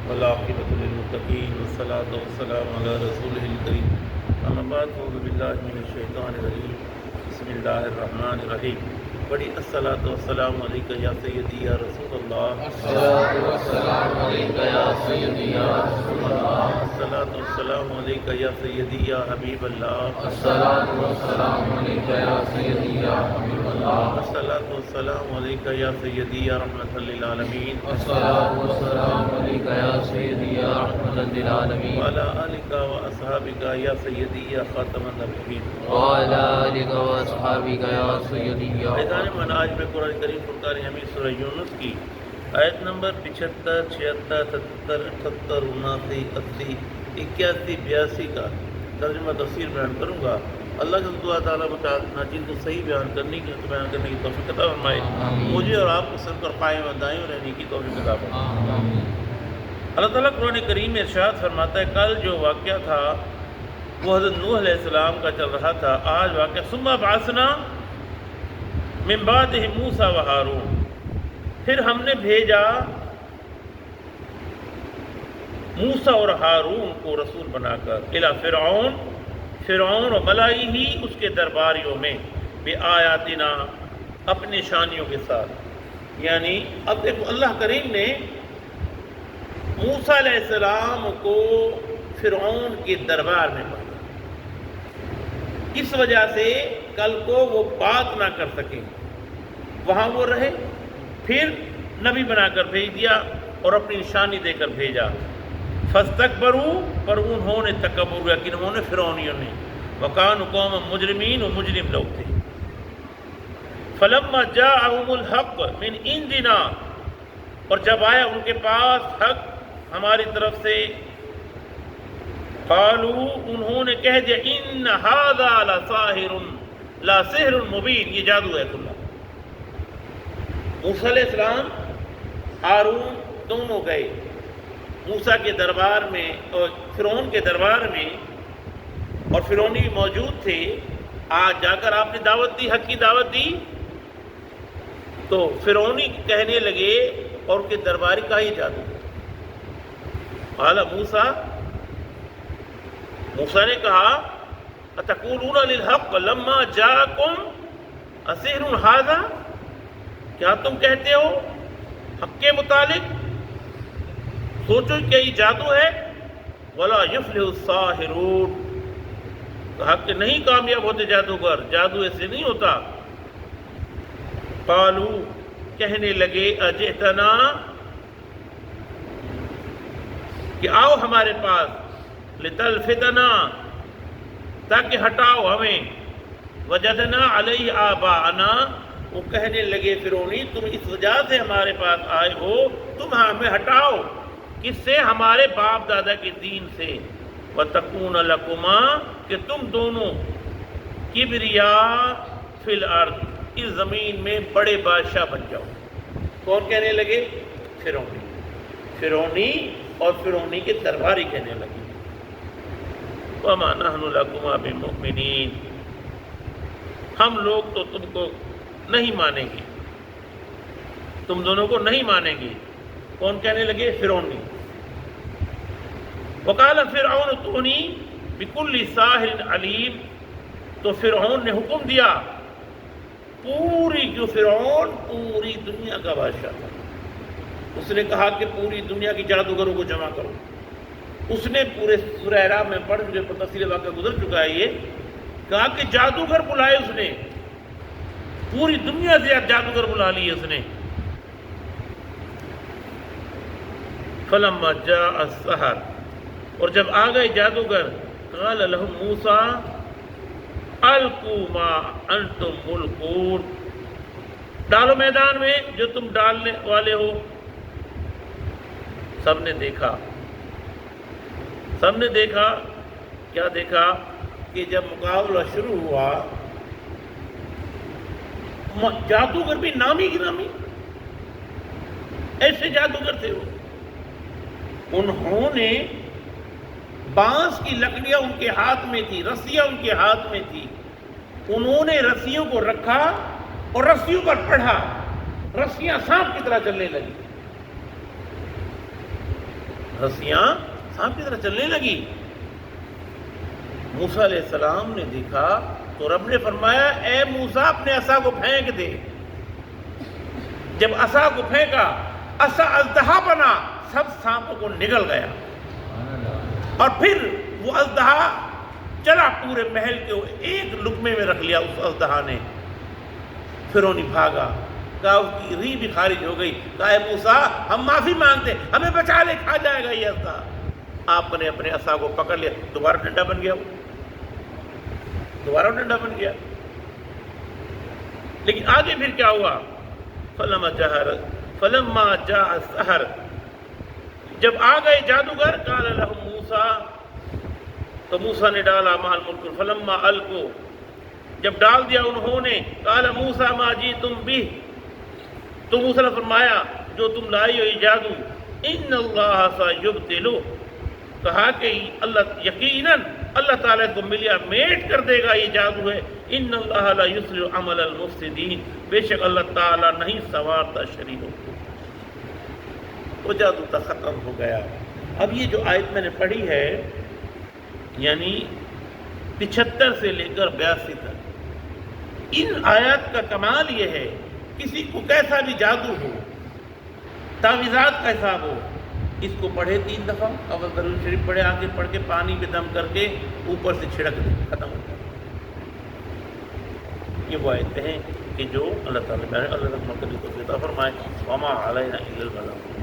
والعاقبۃ للمتقین والصلاۃ والسلام علی رسولہ الکریم اما بعد فاعوذ باللہ من الشیطان الرجیم بسم اللہ الرحمن الرحیم بڑی الصلاۃ والسلام علیک یا سیدی یا رسول اللہ الصلاۃ والسلام علیک یا سیدی یا رسول اللہ الصلاۃ والسلام علیک یا سیدی یا حبیب اللہ الصلاۃ والسلام علیک یا سیدی یا حبیب اللہ الصلاۃ والسلام علیک یا سیدی یا رحمۃ للعالمین الصلاۃ والسلام علیک یا سیدی یا رحمۃ للعالمین وعلی آلک واصحابک یا سیدی یا خاتم النبیین وعلی آلک واصحابک یا سیدی یا میدان مناج میں قرآن کریم فرقان حمید سورہ یونس کی آیت نمبر 75 76 77 78 79 80 81 82 کا ترجمہ تفسیر بیان کروں گا۔ اللہ کے دعا تعالیٰ ناچیز کو صحیح بیان کرنے کی توفیق عطا فرمائے، مجھے اور آپ کو سب پر قائم و دائم رہنے کی توفیق عطا فرمائے۔ اللہ تعالیٰ قرآن کریم میں ارشاد فرماتا ہے کل جو واقعہ تھا وہ حضرت نوح علیہ السلام کا چل رہا تھا، آج واقعہ ثم بعثنا من بعدہ موسیٰ و ہارون، پھر ہم نے بھیجا موسیٰ اور ہارون کو رسول بنا کر الی فرعون و ملائہ اس کے درباریوں میں بآیاتنا اپنی نشانیوں کے ساتھ۔ یعنی اب دیکھو اللہ کریم نے موسیٰ علیہ السلام کو فرعون کے دربار میں بھیجا، اس وجہ سے کل کو وہ بات نہ کر سکیں، وہاں وہ رہے، پھر نبی بنا کر بھیج دیا اور اپنی نشانی دے کر بھیجا۔ فاستکبروا، پر انہوں نے تکبر کیا، کہ انہوں نے فرعونیوں نے، وکانوا قوما مجرمین، و مجرم لوگ تھے۔ فلما جاءہم الحق من عندنا، اور جب آیا ان کے پاس حق ہماری طرف سے، قالوا انہوں نے کہہ دیا ان ھذا لساحر مبین، یہ جادو ہے کھلا۔ موسیٰ علیہ السلام ہارون دونوں گئے موسیٰ کے دربار میں اور فرعون کے دربار میں، اور فرعونی بھی موجود تھے۔ آج جا کر آپ نے دعوت دی، حق کی دعوت دی، تو فرعونی کہنے لگے اور ان کے درباری کا یہ جادو۔ قال موسیٰ نے کہا اتقولون للحق لما جاءکم اسحر ھذا، کیا تم کہتے ہو حق کے متعلق، سوچو کہ یہ جادو ہے۔ ولا یفلح الساحرون، کہا کہ نہیں کامیاب ہوتے جادوگر، جادو ایسے نہیں ہوتا۔ قالوا، کہنے لگے اجئتنا، کہ آؤ ہمارے پاس، لتلفتنا، تاکہ ہٹاؤ ہمیں، وجدنا علیہ آباءنا، وہ کہنے لگے فرعونی تم اس وجہ سے ہمارے پاس آئے ہو، تم ہمیں ہٹاؤ، کس سے؟ ہمارے باپ دادا کے دین سے۔ وَتَكُونَ لَكُمَا، کہ تم دونوں کبریاء فی الارض، اس زمین میں بڑے بادشاہ بن جاؤ۔ کون کہنے لگے؟ فرعونی اور فرعونی کے درباری کہنے لگے۔ وَمَا نَحْنُ لَكُمَا بِمُؤْمِنِينَ، ہم لوگ تو تم کو نہیں مانیں گے، تم دونوں کو نہیں مانیں گے۔ کون کہنے لگے؟ فرعونی۔ وقال فرعون ائتونی بکل ساحر علیم، تو فرعون نے حکم دیا، جو فرعون پوری دنیا کا بادشاہ تھا، اس نے کہا کہ پوری دنیا کی جادوگروں کو جمع کرو۔ اس نے پورے سورہ اعراف میں پڑھ جو تفصیل واقعہ گزر چکا ہے، یہ کہا کہ جادوگر بلائے اس نے، پوری دنیا سے جادوگر بلا لیے اس نے۔ فلما جاء السحر، اور جب آ گئے جادوگر، قال لهم موسیٰ القوا ما انتم ملقون، ڈالو میدان میں جو تم ڈالنے والے ہو۔ سب نے دیکھا، کیا دیکھا کہ جب مقابلہ شروع ہوا، جادوگر بھی نامی گرامی، ایسے جادوگر تھے وہ۔ انہوں نے بانس کی لکڑیاں ان کے ہاتھ میں تھی، رسیاں ان کے ہاتھ میں تھی، انہوں نے رسیوں کو رکھا اور رسیوں پر پڑھا، رسیاں سانپ کی طرح چلنے لگی۔ رسیاں سانپ کی طرح چلنے لگی۔ موسیٰ علیہ السلام نے دیکھا تو رب نے فرمایا اے موسیٰ اپنے عصا کو پھینک دے۔ جب عصا کو پھینکا عصا اژدہا بنا، سب سانپوں کو نگل گیا، اور پھر وہ اژدہا چلا پورے محل کے ایک لقمے میں رکھ لیا اس اژدہا نے۔ فرعون بھاگا، کہا اس کی ریح بھی خارج ہو گئی، کہا اے موسیٰ ہم معافی مانگتے، ہمیں بچا لے، کھا جائے گا یہ اژدہا۔ آپ نے اپنے عصا کو پکڑ لیا، دوبارہ ڈنڈا بن گیا، وہ دوبارہ ڈنڈا بن گیا۔ لیکن آگے پھر کیا ہوا؟ فلما جاء السحر، جب آ گئے جادوگر، قال لهم موسیٰ، تو موسیٰ نے ڈالا مال ملک، فلما القوا، جب ڈال دیا انہوں نے، قال موسیٰ ما جئتم به، تو موسیٰ نے فرمایا جو تم لائی ہو یہ جادو، ان اللہ سیبطلہ، کہا کہ یقیناً اللہ تعالیٰ کو ملیا میٹ کر دے گا، یہ جادو ہے، ان اللہ لا یصلح عمل المفسدین، بے شک اللہ تعالیٰ نہیں سنوارتا شریروں کو۔ وہ جادو تک ختم ہو گیا۔ اب یہ جو آیت میں نے پڑھی ہے، یعنی 75 سے لے کر 82 تک، ان آیات کا کمال یہ ہے، کسی کو کیسا بھی جادو ہو، تعویذات کا حساب ہو، اس کو پڑھے 3 دفعہ، اول درود شریف پڑھے، آگے پڑھ کے پانی پہ دم کر کے اوپر سے چھڑک دے، ختم ہو جائے۔ یہ وہ آیتیں ہیں کہ جو اللہ تعالیٰ نے اللہ رحمت عطا فرمائے، وما علینا الا البلاغ۔